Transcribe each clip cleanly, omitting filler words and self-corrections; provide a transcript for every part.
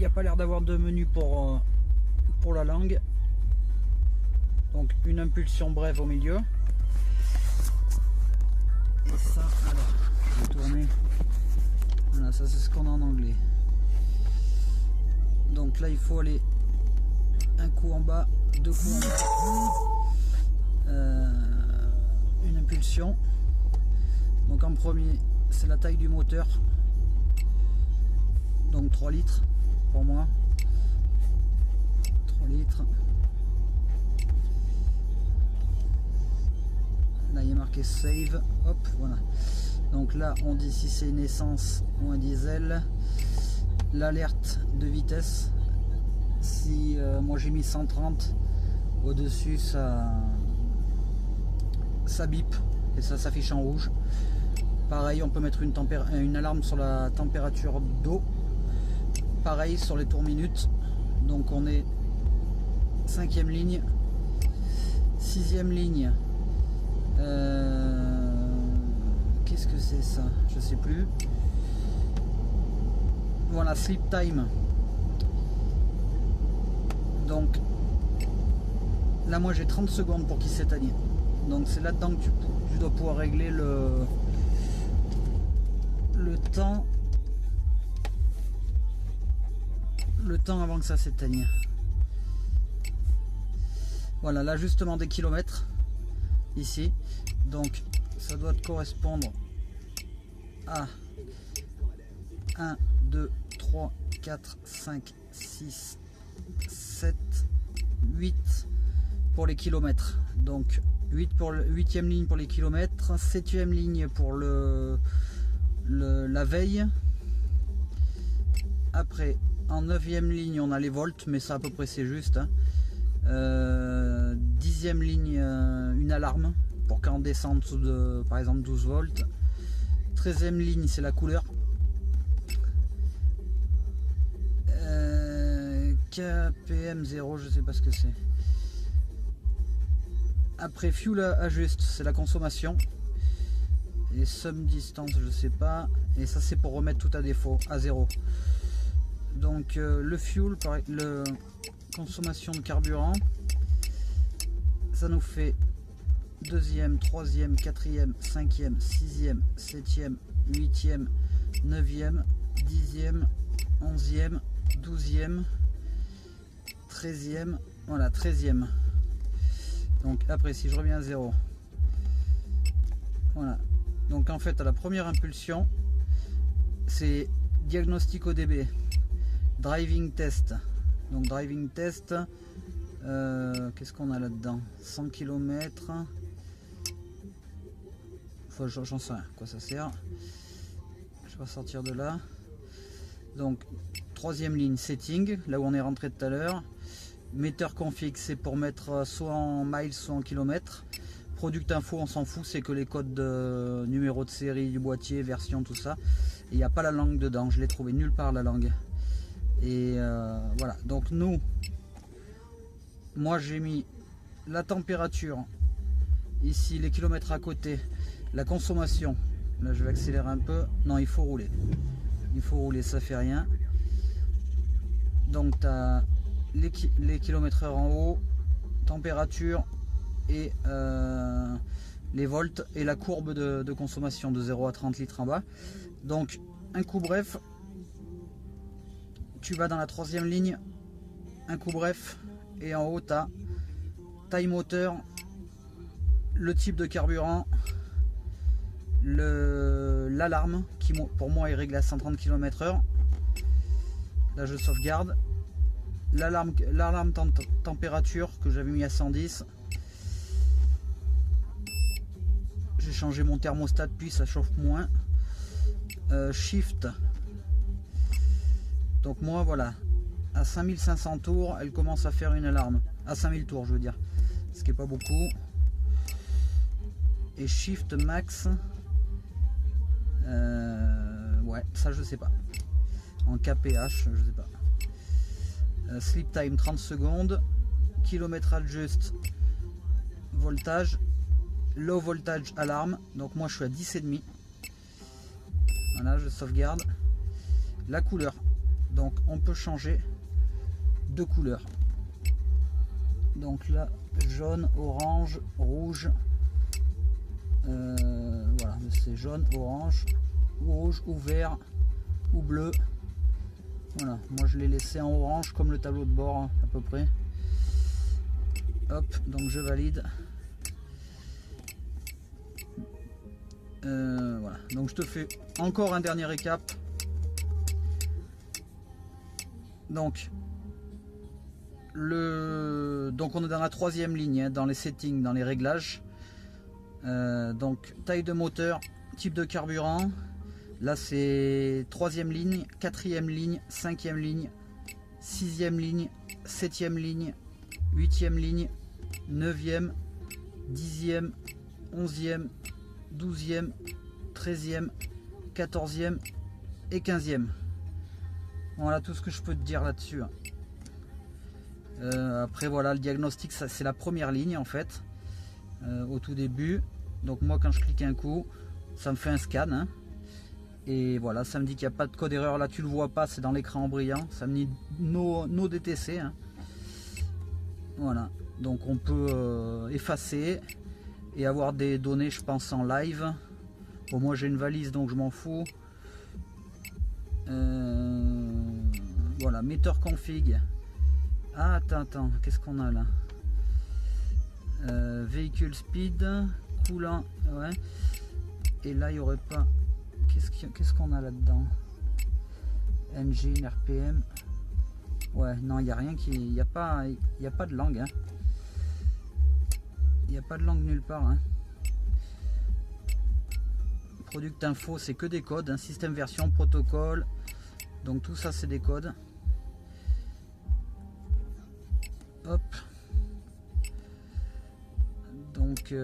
n'y a pas l'air d'avoir de menu pour la langue. Donc une impulsion brève au milieu. Et ça, alors, je vais tourner. Voilà, ça c'est ce qu'on a en anglais. Donc là il faut aller un coup en bas, deux coups en bas. Une impulsion. Donc en premier, c'est la taille du moteur. Donc 3 litres pour moi. 3 litres. Là il est marqué save. Hop, voilà. Donc là on dit si c'est une essence ou un diesel. L'alerte de vitesse. Si moi j'ai mis 130 au-dessus, ça bip et ça s'affiche en rouge. Pareil, on peut mettre une alarme sur la température d'eau. Pareil sur les tours minutes. Donc on est 5e ligne, 6e ligne. Qu'est-ce que c'est ça? Je sais plus. Voilà, sleep time. Donc là moi j'ai 30 secondes pour qu'il s'éteigne. Donc c'est là-dedans que tu dois pouvoir régler le temps avant que ça s'éteigne. Voilà, l'ajustement des kilomètres ici. Donc ça doit correspondre à 1, 2, 3, 4, 5, 6, 7, 8 pour les kilomètres. Donc 8 pour le 8e ligne pour les kilomètres, 7e ligne pour la veille. Après en 9e ligne on a les volts, mais ça à peu près c'est juste. 10e ligne une alarme pour quand on descend en dessous de par exemple 12 volts. 13e ligne c'est la couleur. KPM 0, je sais pas ce que c'est. Après fuel ajuste, c'est la consommation. Et sum distance, je sais pas. Et ça c'est pour remettre tout à défaut à 0. Donc le fuel, le consommation de carburant, ça nous fait 2e, 3e, 4e, 5e, 6e, 7e, 8e, 9e, 10e, 11e, 12e, 13e, voilà 13e. Donc après si je reviens à 0, voilà, donc en fait à la première impulsion c'est diagnostic ODB, driving test. Donc driving test, qu'est-ce qu'on a là-dedans? 100 km, enfin, j'en sais rien quoi ça sert, je vais sortir de là. Donc 3e ligne setting, là où on est rentré tout à l'heure. Metteur config, c'est pour mettre soit en miles soit en kilomètres. Product info, on s'en fout, c'est que les codes de numéro de série du boîtier, version, tout ça. Il n'y a pas la langue dedans, je l'ai trouvé nulle part la langue. Et voilà, donc moi j'ai mis la température, ici les kilomètres à côté, la consommation. Là je vais accélérer un peu, non il faut rouler. Il faut rouler, ça fait rien. Donc tu as les kilomètres heure en haut, température et les volts et la courbe de consommation de 0 à 30 litres en bas. Donc un coup bref, tu vas dans la 3e ligne, un coup bref, et en haut tu as taille moteur, le type de carburant, l'alarme qui pour moi est réglée à 130 km/h. Là je sauvegarde. L'alarme température que j'avais mis à 110. J'ai changé mon thermostat depuis, ça chauffe moins. Shift. Donc moi voilà, à 5500 tours, elle commence à faire une alarme. À 5000 tours je veux dire, ce qui est pas beaucoup. Et Shift max. Ouais, ça je sais pas. En KPH, je sais pas. Sleep time 30 secondes. Kilométrage juste. Voltage. Low voltage alarme. Donc moi je suis à 10,5. Voilà, je sauvegarde. La couleur. Donc on peut changer de couleur. Donc là, jaune, orange, rouge. Voilà, c'est jaune, orange, ou rouge, ou vert, ou bleu. Voilà, moi je l'ai laissé en orange comme le tableau de bord hein, à peu près. Hop, donc je valide. Voilà, donc je te fais encore un dernier récap. Donc on est dans la troisième ligne, hein, dans les settings, dans les réglages. Donc taille de moteur, type de carburant. Là c'est troisième ligne, quatrième ligne, cinquième ligne, sixième ligne, septième ligne, huitième ligne, neuvième, dixième, onzième, douzième, treizième, quatorzième et quinzième. Voilà tout ce que je peux te dire là-dessus. Après voilà, le diagnostic, c'est la première ligne en fait, au tout début. Donc moi quand je clique un coup, ça me fait un scan. Hein. Et voilà, ça me dit qu'il n'y a pas de code erreur. Là tu le vois pas, c'est dans l'écran en brillant. Ça me dit no DTC. Hein. Voilà, donc on peut effacer et avoir des données, je pense, en live. Bon, moi j'ai une valise donc je m'en fous. Voilà, metteur config. Ah, attends, qu'est-ce qu'on a là? Véhicule speed, coulant, ouais. Et là, il n'y aurait pas. Qu'est-ce qu'on a là-dedans? Engine, RPM. Ouais, non, il n'y a rien qui. Il n'y a pas de langue. Hein. Il n'y a pas de langue nulle part. Hein. Product info, c'est que des codes. Hein. Système version, protocole. Donc tout ça, c'est des codes. Hop. Donc,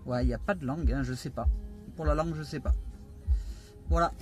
ouais, il n'y a pas de langue, hein, je sais pas. Pour la langue, je sais pas. Voilà.